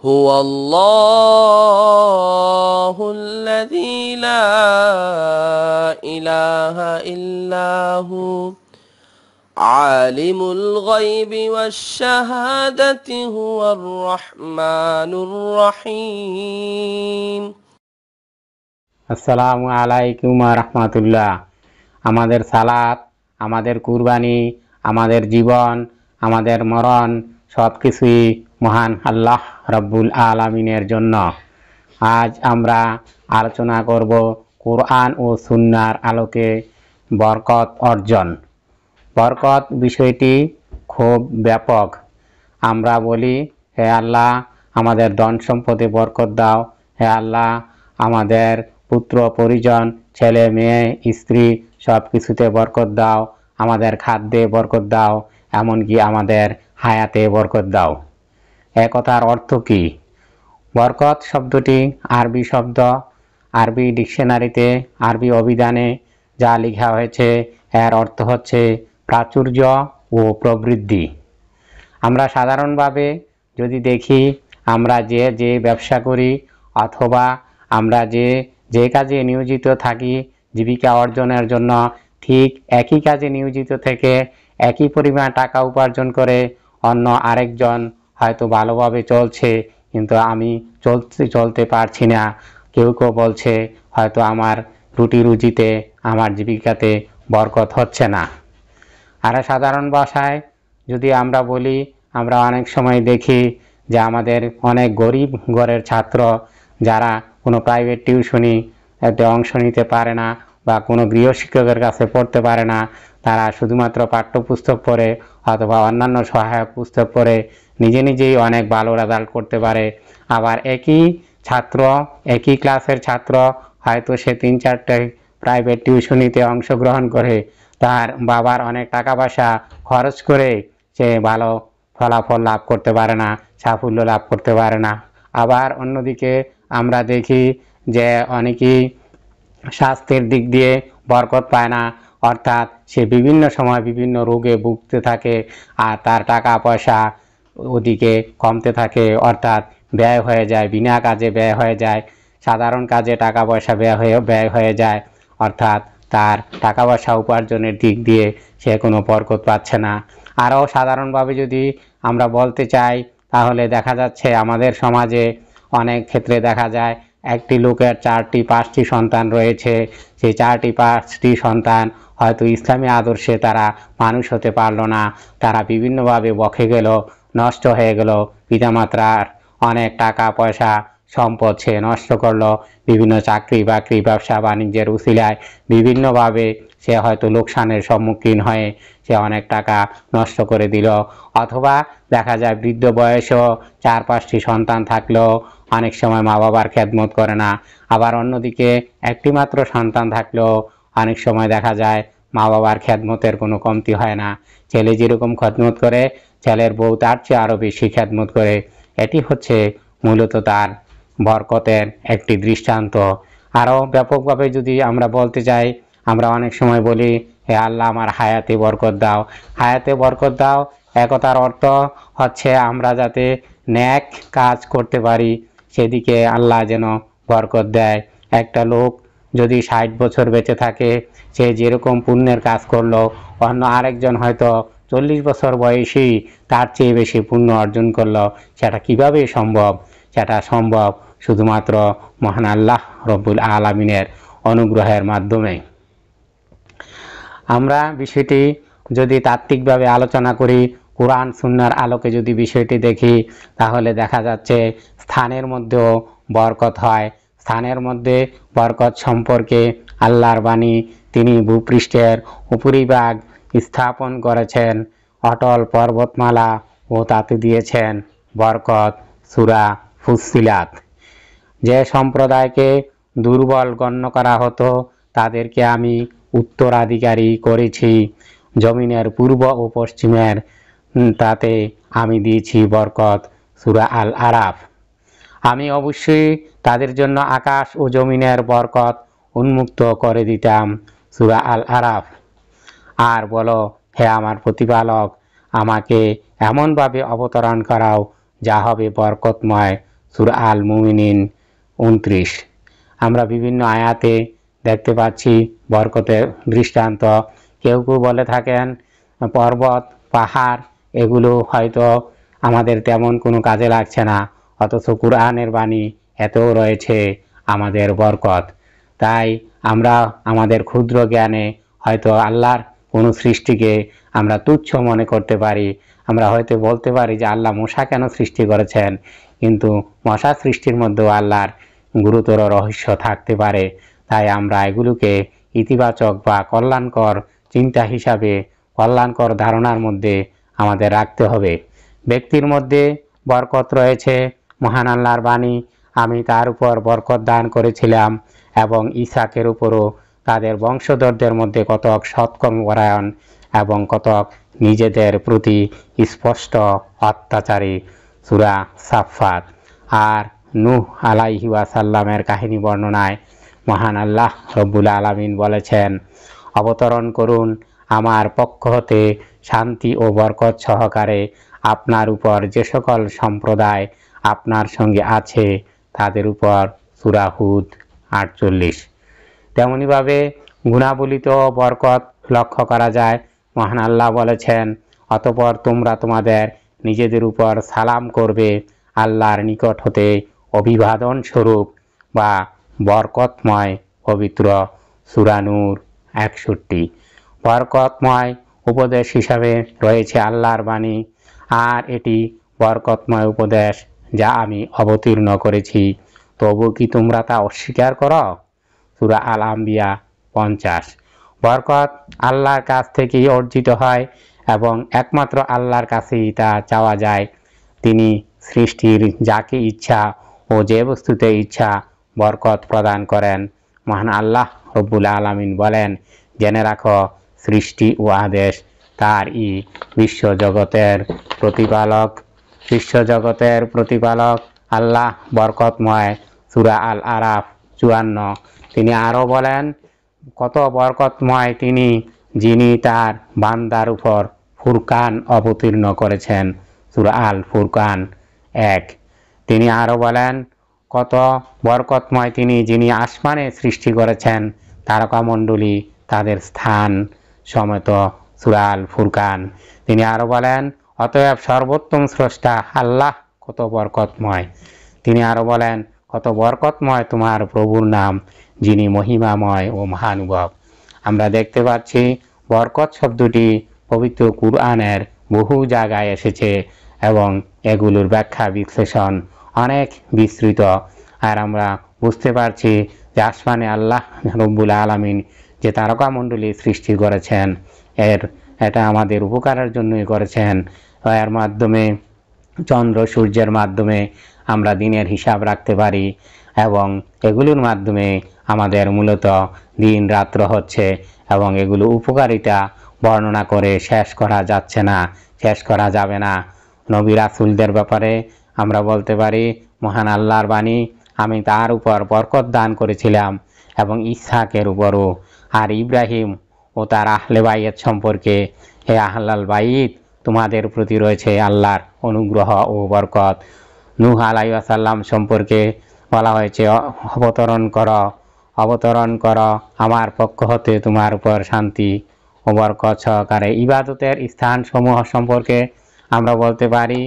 هو الله الذي لا إله إلا هو عالم الغيب والشهادة هو الرحمن الرحيم আসসালামু আলাইকুম ওয়া রাহমাতুল্লাহ। আমাদের সালাত, আমাদের কুরবানি, আমাদের জীবন, আমাদের মরণ সবকিছুই মহান আল্লাহ রাব্বুল আলামিনের জন্য। আজ আমরা আলোচনা করব কোরআন ও সুন্নাহর আলোকে বরকত অর্জন। বরকত বিষয়টি খুব ব্যাপক। আমরা বলি, হে আল্লাহ আমাদের ধন সম্পদে বরকত দাও, হে আল্লাহ আমাদের পুত্র পরিজন, ছেলে মেয়ে স্ত্রী সব কিছুতে বরকত দাও, আমাদের খাদ্যে বরকত দাও, এমনকি আমাদের হায়াতে বরকত দাও। এ কথার অর্থ কি? বরকত শব্দটি আরবি শব্দ। আরবি ডিকশনারিতে, আরবি অভিধানে যা লেখা হয়েছে এর অর্থ হচ্ছে প্রাচুর্য ও প্রবৃদ্ধি। আমরা সাধারণভাবে যদি দেখি, আমরা যে ব্যবসা করি অথবা আমরা যে কাজে নিয়োজিত থাকি জীবিকা অর্জনের জন্য, ঠিক একই কাজে নিয়োজিত থেকে একই পরিমাণ টাকা উপার্জন করে অন্য আরেকজন হয়তো ভালোভাবে চলছে, কিন্তু আমি চলতে পারছি না। কেউ কেউ বলছে হয়তো আমার রুটি রুজিতে, আমার জীবিকাতে বরকত হচ্ছে না। আর সাধারণ ভাষায় যদি আমরা বলি, আমরা অনেক সময় দেখি যে আমাদের অনেক গরিব ঘরের ছাত্র যারা কোনো প্রাইভেট টিউশনি এতে অংশ নিতে পারে না বা কোনো গৃহশিক্ষকের কাছে পড়তে পারে না, তারা শুধুমাত্র পাঠ্যপুস্তক পড়ে অথবা অন্যান্য সহায়ক পুস্তক পড়ে নিজেই অনেক ভালো রেজাল্ট করতে পারে। আবার একই ছাত্র, একই ক্লাসের ছাত্র হয়তো সে 3-4টে প্রাইভেট টিউশনিতে অংশগ্রহণ করে, তার বাবার অনেক টাকা পয়সা খরচ করে সে ভালো ফলাফল লাভ করতে পারে না, সাফল্য লাভ করতে পারে না। আবার অন্যদিকে আমরা দেখি যে অনেকেই স্বাস্থ্যের দিক দিয়ে বরকত পায় না, অর্থাৎ সে বিভিন্ন সময় বিভিন্ন রোগে ভুগতে থাকে আর তার টাকা পয়সা ওদিকে কমতে থাকে, অর্থাৎ ব্যয় হয়ে যায়, বিনা কাজে ব্যয় হয়ে যায়, সাধারণ কাজে টাকা পয়সা ব্যয় হয়ে যায়, অর্থাৎ তার টাকা পয়সা উপার্জনের দিক দিয়ে সে কোনো বরকত পাচ্ছে না। আরও সাধারণভাবে যদি আমরা বলতে চাই, তাহলে দেখা যাচ্ছে আমাদের সমাজে অনেক ক্ষেত্রে দেখা যায় একটি লোকের 4টি-5টি সন্তান রয়েছে। সেই 4টি-5টি সন্তান হয়তো ইসলামী আদর্শে তারা মানুষ হতে পারলো না, তারা বিভিন্নভাবে বকে গেল, নষ্ট হয়ে গেল। পিতামাতার অনেক টাকা পয়সা সম্পদ সে নষ্ট করলো, বিভিন্ন চাকরি বাকরি ব্যবসা বাণিজ্যের উসিলায় বিভিন্নভাবে সে হয়তো লোকসানের সম্মুখীন হয়ে সে অনেক টাকা নষ্ট করে দিল। অথবা দেখা যায় বৃদ্ধ বয়সেও 4-5টি সন্তান থাকলেও অনেক সময় মা বাবার খেদমত করে না। আবার অন্যদিকে একটি মাত্র সন্তান থাকলেও অনেক সময় দেখা যায় মা বাবার খেদমতের কোনো কমতি হয় না। ছেলে যেরকম খেদমত করে, ছেলের বউ তার চেয়ে আরও বেশি খেদমত করে। এটি হচ্ছে মূলত তার বরকতের একটি দৃষ্টান্ত। আরও ব্যাপকভাবে যদি আমরা বলতে চাই, আমরা অনেক সময় বলি, হে আল্লাহ আমার হায়াতে বরকত দাও। হায়াতে বরকত দাও একথার অর্থ হচ্ছে আমরা যাতে ন্যাক কাজ করতে পারি, সেদিকে আল্লাহ যেন বরকত দেয়। একটা লোক যদি 60 বছর বেঁচে থাকে, সে যেরকম পুণ্যের কাজ করলো, অন্য আরেকজন হয়তো 40 বছর বয়সী তার চেয়ে বেশি পুণ্য অর্জন করলো। সেটা কিভাবে সম্ভব? সেটা সম্ভব শুধুমাত্র মহান আল্লাহ রব্বুল আলামিনের অনুগ্রহের মাধ্যমে। আমরা বিষয়টি যদি তাত্ত্বিকভাবে আলোচনা করি, কোরআন সুন্নাহর আলোকে যদি বিষয়টি দেখি, তাহলে দেখা যাচ্ছে স্থানের মধ্যেও বরকত হয়। স্থানের মধ্যে বরকত সম্পর্কে আল্লাহর বাণী, তিনি ভূপৃষ্ঠের উপরিভাগ স্থাপন করেছেন অটল পর্বতমালা ও তাতে দিয়েছেন বরকত। সূরা ফুসসিলাত। যে সম্প্রদায়কে দুর্বল গণ্য করা হতো তাদেরকে আমি উত্তরাধিকারী করেছি, জমিনের পূর্ব ও পশ্চিমের তাতে আমি দিয়েছি বরকত। সূরা আল আরাফ। আমি অবশ্যই তাদের জন্য আকাশ ও জমিনের বরকত উন্মুক্ত করে দিতাম। সূরা আল আরাফ। আর বলো, হে আমার প্রতিপালক, আমাকে এমনভাবে অবতরণ করাও যা হবে বরকতময়। সূরা আল মুমিনিন 29। আমরা বিভিন্ন আয়াতে দেখতে পাচ্ছি বরকতের দৃষ্টান্ত। কেউ কেউ বলে থাকেন পর্বত পাহাড় এগুলো হয়তো আমাদের তেমন কোনো কাজে লাগছে না, অথচ কুরআনের বাণী এতেও রয়েছে আমাদের বরকত। তাই আমরা আমাদের ক্ষুদ্র জ্ঞানে হয়তো আল্লাহর কোনো সৃষ্টিকে আমরা তুচ্ছ মনে করতে পারি। আমরা হয়তো বলতে পারি যে আল্লাহ মশা কেন সৃষ্টি করেছেন, কিন্তু মশা সৃষ্টির মধ্যেও আল্লাহর গুরুতর রহস্য থাকতে পারে। তাই আমরা এগুলোকে ইতিবাচক বা কল্যাণকর চিন্তা হিসাবে, কল্যাণকর ধারণার মধ্যে আমাদের রাখতে হবে। ব্যক্তির মধ্যে বরকত রয়েছে, মহান আল্লাহর বাণী আমি তার উপর বরকত দান করেছিলাম, এবং ইসাকের উপরও তাদের বংশধরদের মধ্যে কতক সৎকর্মপরায়ণ এবং কতক নিজেদের প্রতি স্পষ্ট অত্যাচারী। সূরা সাফফাত। আর নূহ আলাইহি ওয়াসাল্লামের কাহিনী বর্ণনায় মহান আল্লাহ রব্বুল আলামিন বলেছেন, অবতরণ করুন আমার পক্ষ হতে শান্তি ও বরকত সহকারে আপনার উপর যে সকল সম্প্রদায় আপনার সঙ্গে আছে তাদের উপর। সূরা হুদ 48। তেমনিভাবে গুণাবলিত বরকত লক্ষ্য করা যায়। মহান আল্লাহ বলেছেন, অতঃপর তোমরা তোমাদের নিজেদের উপর সালাম করবে আল্লাহর নিকট হতে অভিবাদন স্বরূপ বা বরকতময় পবিত্র। সূরা নূর 61। বরকতময় উপদেশ হিসাবে রয়েছে আল্লাহর বাণী, আর এটি বরকতময় উপদেশ যা আমি অবতীর্ণ করেছি, তবু কি তোমরা তা অস্বীকার করো? সূরা আল আম্বিয়া 50। বরকত আল্লাহর কাছ থেকেই অর্জিত হয় এবং একমাত্র আল্লাহর কাছেই তা চাওয়া যায়। তিনি সৃষ্টির যাকে ইচ্ছা ও যে বস্তুতে ইচ্ছা বরকত প্রদান করেন। মহান আল্লাহ রব্বুল আলামিন বলেন, জেনে রাখো সৃষ্টি ও আদেশ তারই, বিশ্বজগতের প্রতিপালক আল্লাহ বরকতময়। সূরা আল আরাফ 54। তিনি আরও বলেন, কত বরকতময় তিনি যিনি তার বান্দার উপর ফুরকান অবতীর্ণ করেছেন। সূরা আল ফুরকান 1। তিনি আরও বলেন, কত বরকতময় তিনি যিনি আসমানে সৃষ্টি করেছেন তারকামণ্ডলী তাদের স্থান সমেত। সূরা আল ফুরকান। তিনি আরও বলেন, অতএব সর্বোত্তম স্রষ্টা আল্লাহ কত বরকতময়। তিনি আরও বলেন, কত বরকতময় তোমার প্রভুর নাম, যিনি মহিমাময় ও মহানুভব। আমরা দেখতে পাচ্ছি বরকত শব্দটি পবিত্র কুরআনের বহু জায়গায় এসেছে এবং এগুলোর ব্যাখ্যা বিশ্লেষণ অনেক বিস্তৃত। আর আমরা বুঝতে পারছি যে আসমানে আল্লাহ রব্বুল আলামিন যে তারকামণ্ডলী সৃষ্টি করেছেন এটা আমাদের উপকারের জন্যই করেছেন। এর মাধ্যমে চন্দ্র সূর্যের মাধ্যমে আমরা দিনের হিসাব রাখতে পারি এবং এগুলোর মাধ্যমে আমাদের মূলত দিন রাত্র হচ্ছে, এবং এগুলো উপকারিতা বর্ণনা করে শেষ করা যাচ্ছে না, শেষ করা যাবে না। নবী রাসূলদের ব্যাপারে আমরা বলতে পারি, মহান আল্লাহর বাণী আমি তার উপর বরকত দান করেছিলাম এবং ইসহাকের উপরও। আর ইব্রাহিম ও তার আহলে বাইত সম্পর্কে, হে আহলাল বাইত তোমাদের প্রতি রয়েছে আল্লাহর অনুগ্রহ ও বরকত। নূহ আলাইহিস সালাম সম্পর্কে বলা হয়েছে, অবতরণ করো আমার পক্ষ হতে তোমার উপর শান্তি ও বরকত সহকারে। ইবাদতের স্থানসমূহ সম্পর্কে আমরা বলতে পারি,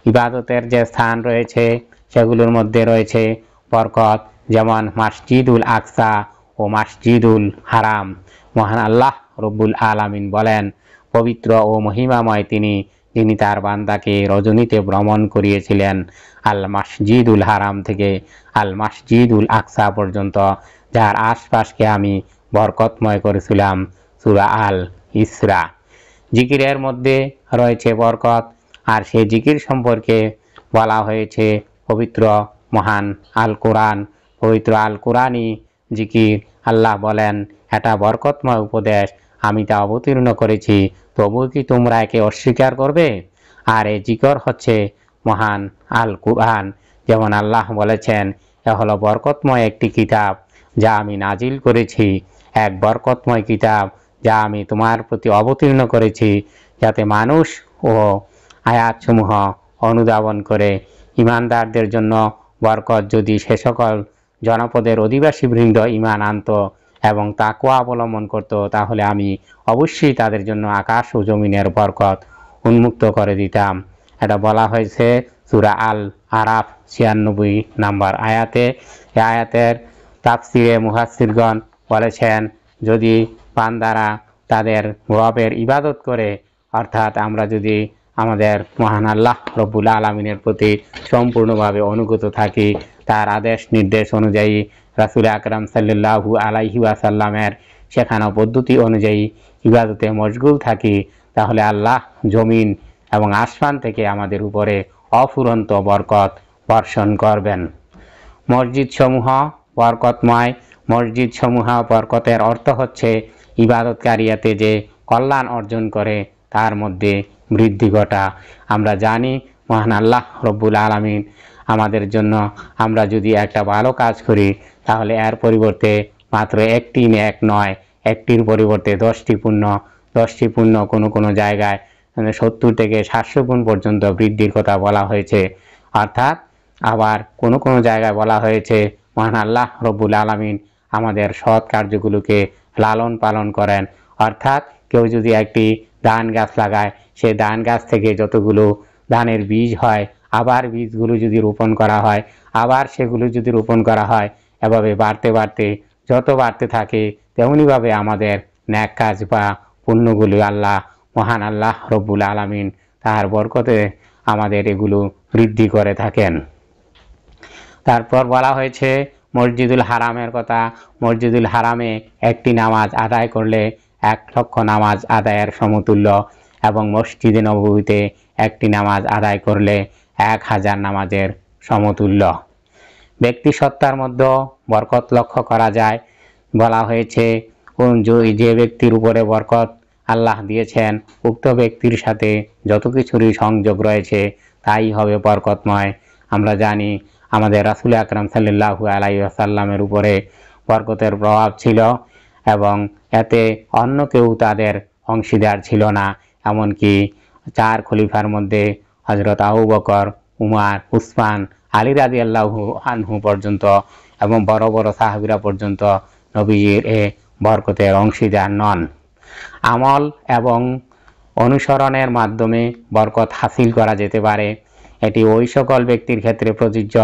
ইবাদতের যে স্থান রয়েছে সেগুলোর মধ্যে রয়েছে বরকত, যেমন মসজিদুল আকসা ও মসজিদুল হারাম। মহান আল্লাহ রব্বুল আলামিন বলেন, পবিত্র ও মহিমাময় তিনি যিনি তার বান্দাকে রজনীতে ভ্রমণ করিয়েছিলেন আল মসজিদুল হারাম থেকে আল মসজিদুল আকসা পর্যন্ত, যার আশপাশকে আমি বরকতময় করেছিলাম। সূরা আল ইসরা। জিকিরের মধ্যে রয়েছে বরকত, আর সেই জিকির সম্পর্কে বলা হয়েছে পবিত্র মহান আল কোরআন। পবিত্র আল কোরআনই জিকির। আল্লাহ বলেন, এটা বরকতময় উপদেশ আমি তা অবতীর্ণ করেছি, তবু কি তোমরা একে অস্বীকার করবে? আর এই জিকির হচ্ছে মহান আল কোরআন। যেমন আল্লাহ বলেছেন, এ হলো বরকতময় একটি কিতাব যা আমি নাজিল করেছি, এক বরকতময় কিতাব যা আমি তোমার প্রতি অবতীর্ণ করেছি, যাতে মানুষ ও আয়াতসমূহ অনুধাবন করে ইমানদারদের জন্য বরকত যদি সে সকল জনপদের অধিবাসীবৃন্দ ঈমান আনত এবং তাকওয়া অবলম্বন করত, তাহলে আমি অবশ্যই তাদের জন্য আকাশ ও জমিনের বরকত উন্মুক্ত করে দিতাম। এটা বলা হয়েছে সূরা আল আরাফ 96 নম্বর আয়াতে। এই আয়াতের তাফসিরে মুফাসসিরগণ বলেছেন, যদি বান্দারা তাদের রবের ইবাদত করে, অর্থাৎ আমরা যদি আমাদের মহান আল্লাহ রব্বুল আলামিনের প্রতি সম্পূর্ণভাবে অনুগত থাকি, তার আদেশ নির্দেশ অনুযায়ী রাসূল আকরাম সাল্লাল্লাহু আলাইহি ওয়াসাল্লামের শেখানো পদ্ধতি অনুযায়ী ইবাদতে মশগুল থাকি, তাহলে আল্লাহ জমিন এবং আসমান থেকে আমাদের উপরে অফুরন্ত বরকত বর্ষণ করবেন। মসজিদ সমূহ বরকতময়। মসজিদ সমূহ বরকতের অর্থ হচ্ছে ইবাদতকারীতে যে কল্যাণ অর্জন করে তার মধ্যে বৃদ্ধি ঘটা। আমরা জানি মহান আল্লাহ রব্বুল আলামিন আমাদের জন্য, আমরা যদি একটা ভালো কাজ করি তাহলে এর পরিবর্তে মাত্র একটি নেক নয়, একটির পরিবর্তে 10টি পুণ্য, 10টি পুণ্য কোনো কোনো জায়গায় 70 থেকে 700 গুণ পর্যন্ত বৃদ্ধির কথা বলা হয়েছে। অর্থাৎ আবার কোনো কোনো জায়গায় বলা হয়েছে মহান আল্লাহ রব্বুল আলামিন আমাদের সৎ কার্যগুলোকে লালন পালন করেন। অর্থাৎ কেউ যদি একটি ধান গাছ লাগায়, সে ধান গাছ থেকে যতগুলো ধানের বীজ হয়, আবার বীজগুলো যদি রোপণ করা হয়, আবার সেগুলো যদি রোপণ করা হয়, এভাবে বাড়তে বাড়তে যত বাড়তে থাকে, তেমনিভাবে আমাদের নেক কাজ বা পুণ্যগুলো আল্লাহ মহান আল্লাহ রব্বুল আলামিন তার বরকতে আমাদের এগুলো বৃদ্ধি করে থাকেন। তারপর বলা হয়েছে মসজিদুল হারামের কথা। মসজিদুল হারামে একটি নামাজ আদায় করলে 1 লক্ষ নামাজ আদায়ের সমতুল্য, এবং মসজিদে নববীতে একটি নামাজ আদায় করলে 1000 নামাজের সমতুল্য। ব্যক্তি সত্তার মধ্যে বরকত লক্ষ্য করা যায়। বলা হয়েছে যে ব্যক্তির উপরে বরকত আল্লাহ দিয়েছেন, উক্ত ব্যক্তির সাথে যত কিছুরই সংযোগ রয়েছে তাই হবে বরকতময়। আমরা জানি আমাদের রাসূল আকরাম সাল্লাল্লাহু আলাইহি ওয়াসাল্লামের উপরে বরকতের প্রভাব ছিল, এবং এতে অন্য কেউ তাদের অংশীদার ছিল না। এমনকি 4 খলিফার মধ্যে হযরত আবু বকর, উমর, উসমান, আলী রাদিয়াল্লাহু আনহু পর্যন্ত এবং বড় বড় সাহাবীরা পর্যন্ত নবীর এ বরকতের অংশীদার নন। আমল এবং অনুসরণের মাধ্যমে বরকত হাসিল করা যেতে পারে। এটি ওই সকল ব্যক্তির ক্ষেত্রে প্রযোজ্য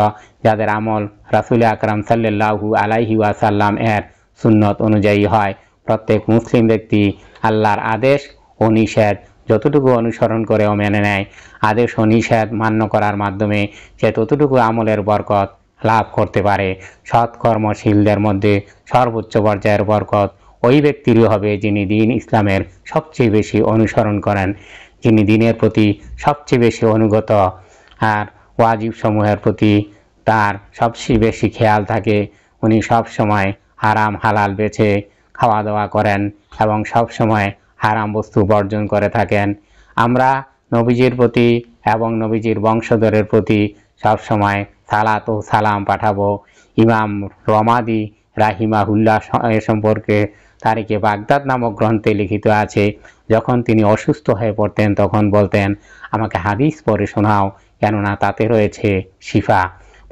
যাদের আমল রাসূল আকরাম সাল্লাল্লাহু আলাইহি ওয়াসাল্লাম এর সুন্নত অনুযায়ী হয়। প্রত্যেক মুসলিম ব্যক্তি আল্লাহর আদেশ ও নিষেধ যতটুকু অনুসরণ করে ও মেনে নেয়, আদেশ ও নিষেধ মান্য করার মাধ্যমে সে ততটুকু আমলের বরকত লাভ করতে পারে। সৎ কর্মশীলদের মধ্যে সর্বোচ্চ পর্যায়ের বরকত ওই ব্যক্তিরই হবে যিনি দ্বীন ইসলামের সবচেয়ে বেশি অনুসরণ করেন, যিনি দ্বীনের প্রতি সবচেয়ে বেশি অনুগত, আর ওয়াজিব সমূহের প্রতি তার সবচেয়ে বেশি খেয়াল থাকে। উনি সব সময় হারাম হালাল বেছে খাওয়া দাওয়া করেন এবং সব সময় হারাম বস্তু বর্জন করে থাকেন। আমরা নবীজির প্রতি এবং নবীজির বংশধরের প্রতি সব সময় সালাত ও সালাম পাঠাবো। ইমাম রমাদি রাহিমাহুল্লাহ এ সম্পর্কে তারিখে বাগদাদ নামক গ্রন্থে লিখিত আছে, যখন তিনি অসুস্থ হয়ে পড়তেন তখন বলতেন, আমাকে হাদিস পড়ে শোনাও, কেননা তাতে রয়েছে শিফা।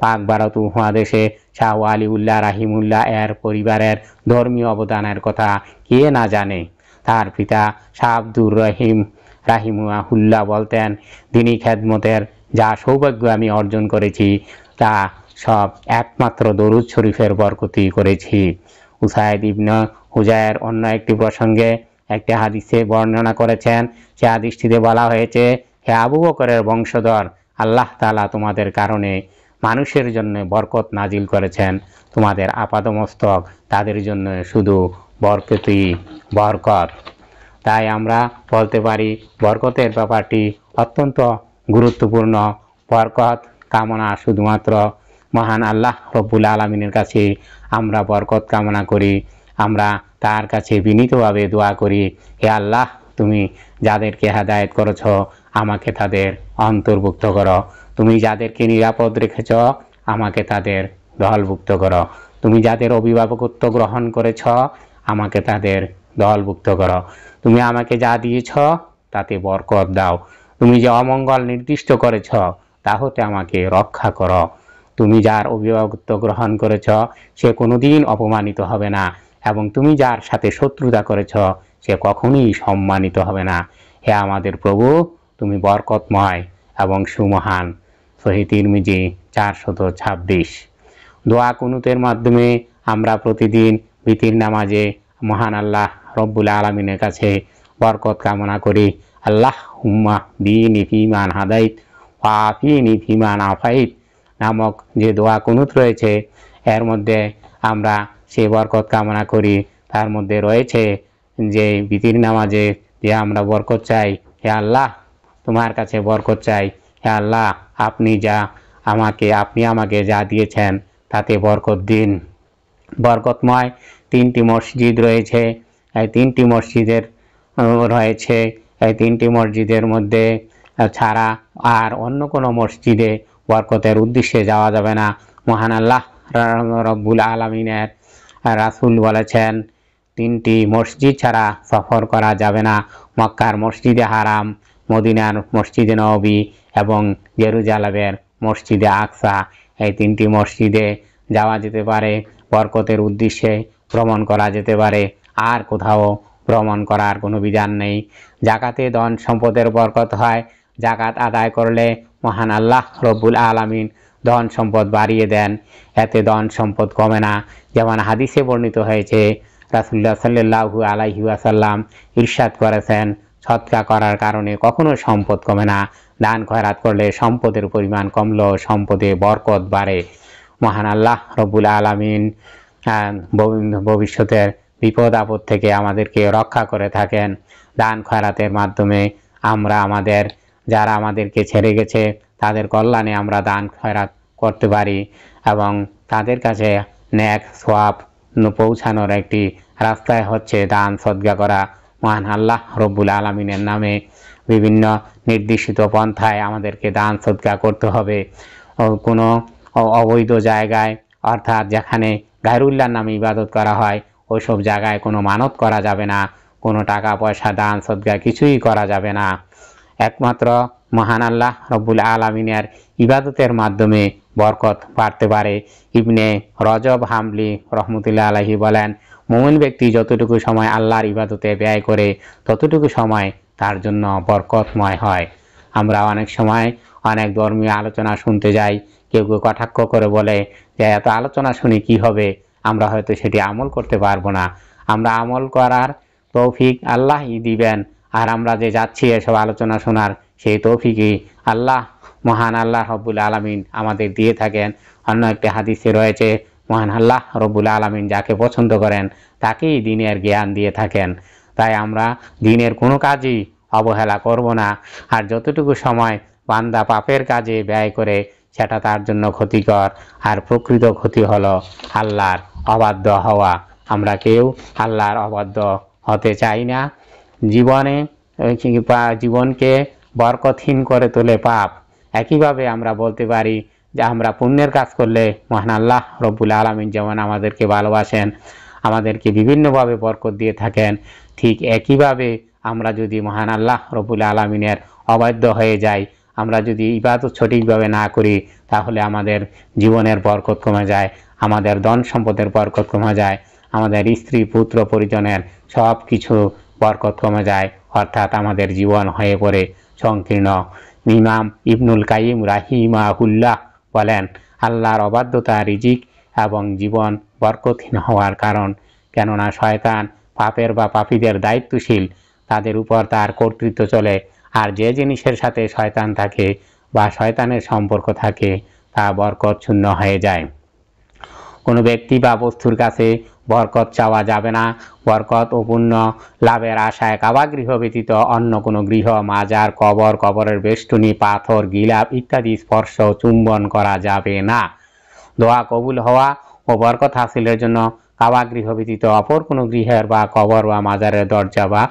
পাক ভারত উপমহাদেশে শাহ ওয়ালিউল্লাহ রাহিমুল্লাহ এর পরিবারের ধর্মীয় অবদানের কথা কে না জানে। তার পিতা শাহ আব্দুর রহিম রাহিমাহুল্লাহ বলতেন, দ্বীনি খেদমতের যা সৌভাগ্য আমি অর্জন করেছি তা সব একমাত্র দরুদ শরীফের বরকতই করেছি। উসাইদ ইবনে হুজায়ের অন্য একটি প্রসঙ্গে একটি হাদিসে বর্ণনা করেছেন। সে হাদিসটিতে বলা হয়েছে, হে আবু বকরের বংশধর, আল্লাহ তাআলা তোমাদের কারণে মানুষের জন্য বরকত নাজিল করেছেন, তোমাদের আপাদমস্তক তাদের জন্য শুধু বরকতই বরকত। তাই আমরা বলতে পারি বরকতের ব্যাপারটি অত্যন্ত গুরুত্বপূর্ণ। বরকত কামনা শুধুমাত্র মহান আল্লাহ রব্বুল আলামিনের কাছে আমরা বরকত কামনা করি। আমরা তার কাছে বিনীতভাবে দোয়া করি, হে আল্লাহ, তুমি যাদেরকে হেদায়েত করেছ আমাকে তাদের অন্তর্ভুক্ত করো, তুমি যাদেরকে নিরাপদ রেখেছ আমাকে তাদের দলভুক্ত করো, তুমি যাদের অভিভাবকত্ব গ্রহণ করেছ আমাকে তাদের দলভুক্ত করো, তুমি আমাকে যা দিয়েছ তাতে বরকত দাও, তুমি যে অমঙ্গল নির্দিষ্ট করেছ তা হতে আমাকে রক্ষা করো, তুমি যার অভিভাবকত্ব গ্রহণ করেছ সে কোনোদিন অপমানিত হবে না, এবং তুমি যার সাথে শত্রুতা করেছ সে কখনোই সম্মানিত হবে না। হে আমাদের প্রভু, তুমি বরকতময় এবং সুমহান। সহিহ তিরমিজি 426। দোয়া কুনুতের মাধ্যমে আমরা প্রতিদিন বিতির নামাজে মহান আল্লাহ রব্বুল আলামিনের কাছে বরকত কামনা করি। আল্লাহুম্মা দিনি ফিমান হাদাইত ওয়া আফিনি ফিমান আফাইত নামক যে দোয়া কুনুত রয়েছে, এর মধ্যে আমরা সে বরকত কামনা করি। তার মধ্যে রয়েছে যে বিতির নামাজে যে আমরা বরকত চাই, হে আল্লাহ তোমার কাছে বরকত চাই, হে আল্লাহ আপনি আমাকে যা দিয়েছেন তাতে বরকত দিন। বরকতময় 3টি মসজিদ রয়েছে। এই 3টি মসজিদের রয়েছে এই 3টি মসজিদের মধ্যে ছাড়া আর অন্য কোনো মসজিদে বরকতের উদ্দেশ্যে যাওয়া যাবে না। মহান আল্লাহ রব্বুল আলামিনের রাসূল বলেছেন 3টি মসজিদ ছাড়া সফর করা যাবে না। মক্কার মসজিদে হারাম, মদিনার মসজিদে নববী এবং জেরুজালেমের মসজিদে আকসা, এই 3টি মসজিদে যাওয়া যেতে পারে, বরকতের উদ্দেশ্যে ভ্রমণ করা যেতে পারে। আর কোথাও ভ্রমণ করার কোনো বিধান নেই। জাকাতে ধন সম্পদের বরকত হয়। জাকাত আদায় করলে মহান আল্লাহ রব্বুল আলামিন ধন সম্পদ বাড়িয়ে দেন, এতে ধন সম্পদ কমে না। যেমন হাদিসে বর্ণিত হয়েছে, রাসূলুল্লাহ সাল্লাল্লাহু আলাইহি ওয়াসাল্লাম ইরশাদ করেছেন, সদকা করার কারণে কখনো সম্পদ কমে না। দান খয়রাত করলে সম্পদের পরিমাণ কমলেও সম্পদে বরকত বাড়ে। মহান আল্লাহ রব্বুল আলামিন ভবিষ্যতের বিপদ আপদ থেকে আমাদেরকে রক্ষা করে থাকেন। দান খয়রাতের মাধ্যমে আমরা যারা আমাদেরকে ছেড়ে গেছে তাদের কল্যাণে আমরা দান খয়রাত করতে পারি, এবং তাদের কাছে নেক সওয়াব পৌঁছানোর একটি রাস্তায় হচ্ছে দান সদকা করা। মহান আল্লাহ রব্বুল আলামিনের নামে বিভিন্ন নির্দিষ্ট পন্থায় আমাদেরকে দান সদকা করতে হবে। কোনো অবৈধ জায়গায়, অর্থাৎ যেখানে গায়রুল্লাহর নামে ইবাদত করা হয়, ওইসব জায়গায় কোনো মানত করা যাবে না, কোনো টাকা পয়সা দান সদকা কিছুই করা যাবে না। একমাত্র মহান আল্লাহ রব্বুল আলামিনের ইবাদতের মাধ্যমে বরকত বাড়তে পারে। ইবনে রজব হাম্বলি রহমতুল্লাহ আলাইহি বলেন, মুমিন ব্যক্তি যতটুকু সময় আল্লাহর ইবাদতে ব্যয় করে ততটুকু সময় তার জন্য বরকতময় হয়। আমরা অনেক সময় অনেক ধর্মীয় আলোচনা শুনতে যাই, কেউ কেউ কটাক্ষ করে বলে যে এত আলোচনা শুনে কি হবে, আমরা হয়তো সেটি আমল করতে পারবো না। আমরা আমল করার তৌফিক আল্লাহই দিবেন, আর আমরা যে যাচ্ছি এসব আলোচনা শোনার সেই তৌফিকই মহান আল্লাহ রব্বুল আলামিন আমাদের দিয়ে থাকেন। অন্য একটি হাদিসে রয়েছে, মহান আল্লাহ রব্বুল আলামিন যাকে পছন্দ করেন তাকেই দ্বীনের জ্ঞান দিয়ে থাকেন। তাই আমরা দ্বীনের কোনো কাজই অবহেলা করব না। আর যতটুকু সময় বান্দা পাপের কাজে ব্যয় করে সেটা তার জন্য ক্ষতিকর, আর প্রকৃত ক্ষতি হলো আল্লাহর অবাধ্য হওয়া। আমরা কেউ আল্লাহর অবাধ্য হতে চাই না। জীবনকে বরকতহীন করে তোলে পাপ। একইভাবে আমরা বলতে পারি যে আমরা পুণ্যের কাজ করলে মহান আল্লাহ রব্বুল আলামিন যেমন আমাদেরকে ভালোবাসেন, আমাদেরকে বিভিন্নভাবে বরকত দিয়ে থাকেন, ঠিক একইভাবে আমরা যদি মহান আল্লাহ রব্বুল আলামিনের অবাধ্য হয়ে যাই, আমরা যদি ইবাদত সঠিকভাবে না করি, তাহলে আমাদের জীবনের বরকত কমে যায়, আমাদের ধন সম্পদের বরকত কমে যায়, আমাদের স্ত্রী পুত্র পরিজনের সব কিছু বরকত কমে যায়, অর্থাৎ আমাদের জীবন হয়ে পড়ে সংকীর্ণ। ইমাম ইবনুল কাইয়িম রাহিমাহুল্লাহ বলেন, আল্লাহর অবাধ্যতা রিজিক এবং জীবন বরকতহীন হওয়ার কারণ। কেননা শয়তান পাপের বা পাপীদের দায়িত্বশীল, তাদের উপর তার কর্তৃত্ব চলে। আর যে জিনিসের সাথে শয়তান থাকে বা শয়তানের সম্পর্ক থাকে তা বরকত শূন্য হয়ে যায়। কোনো ব্যক্তি বা বস্তুর কাছে বরকত চাওয়া যাবে না। বরকত ও পুণ্য লাভের আশায় কাবা গৃহ ব্যতীত অন্য কোনো গৃহ, মাজার, কবরের বেষ্টনী, পাথর, গিলাপ ইত্যাদি স্পর্শ চুম্বন করা যাবে না। দোয়া কবুল হওয়া ও বরকত হাসিলের জন্য কাবা গৃহ ব্যতীত অপর কোনো গৃহের বা কবর বা মাজারের দরজা বা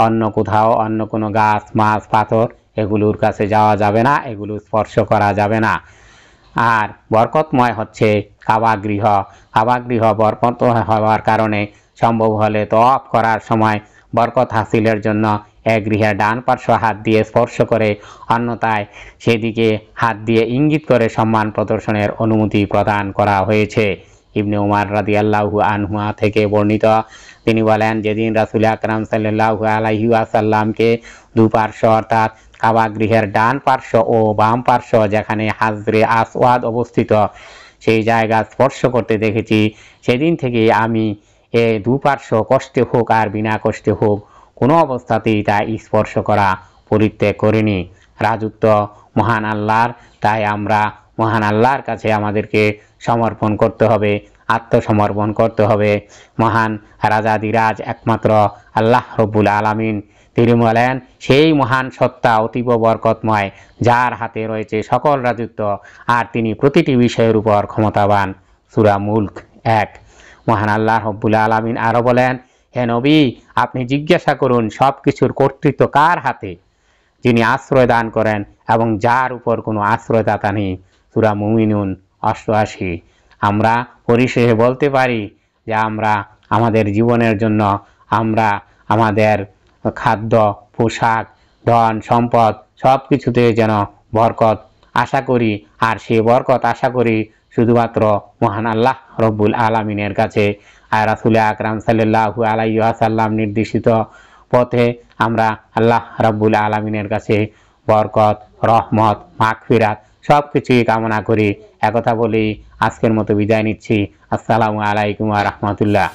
অন্য কোথাও অন্য কোনো গাছ, মাছ, পাথর এগুলোর কাছে যাওয়া যাবে না, এগুলো স্পর্শ করা যাবে না। আর বরকতময় হচ্ছে কাবা গৃহ। কাবা গৃহ বরকত হওয়ার কারণে সম্ভব হলে তওয়াফ করার সময় বরকত হাসিলের জন্য এক গৃহের ডান পার্শ্ব হাত দিয়ে স্পর্শ করে, অন্যথায় সেদিকে হাত দিয়ে ইঙ্গিত করে সম্মান প্রদর্শনের অনুমতি প্রদান করা হয়েছে। ইবনে উমার রাদিয়াল্লাহু আনহুমা থেকে বর্ণিত, তিনি বলেন, যেদিন রাসূল আকরাম সাল্লাল্লাহু আলাইহি ওয়াসাল্লামকে দুপার্শ্ব অর্থাৎ কাবা গৃহের ডান পার্শ্ব ও বাম পার্শ্ব যেখানে হাজরে আসওয়াদ অবস্থিত সেই জায়গা স্পর্শ করতে দেখেছি, সেদিন থেকে আমি এ দুপার্শ্ব কষ্টে হোক আর বিনা কষ্টে হোক কোনো অবস্থাতেই তা স্পর্শ করা পরিত্যাগ করিনি। রাজত্ব মহান আল্লাহর, তাই আমরা মহান আল্লাহর কাছে আমাদেরকে সমর্পণ করতে হবে, আত্মসমর্পণ করতে হবে। মহান রাজাদিরাজ একমাত্র আল্লাহ রব্বুল আলামিন। তিনি বলেন, সেই মহান সত্তা অতীব বরকতময়, যার হাতে রয়েছে সকল রাজত্ব, আর তিনি প্রতিটি বিষয়ের উপর ক্ষমতাবান। সূরা মুলক 1। মহান আল্লাহ রব্বুল আলামিন আরো বলেন, হে নবী, আপনি জিজ্ঞাসা করুন সব কিছুর কর্তৃত্ব কার হাতে, যিনি আশ্রয় দান করেন এবং যার উপর কোনো আশ্রয়দাতা নেই। সূরা মুমিনুন 88। আমরা পরিশেষে বলতে পারি যে আমরা আমাদের জীবনের জন্য আমরা আমাদের খাদ্য, পোশাক, ধন সম্পদ সব কিছুতে যেন বরকত আশা করি, আর সেই বরকত আশা করি শুধুমাত্র মহান আল্লাহ রব্বুল আলামিনের কাছে। আর রাসূল আকরাম সাল্লাল্লাহু আলাইহি ওয়াসাল্লাম নির্দেশিত পথে আমরা আল্লাহ রাব্বুল আলামিনের কাছে বরকত, রহমত, মাগফিরাত সব কিছুই কামনা করি। একথা বলেই আজকের মতো বিদায় নিচ্ছি। আসসালামু আলাইকুম ওয়া রাহমাতুল্লাহ।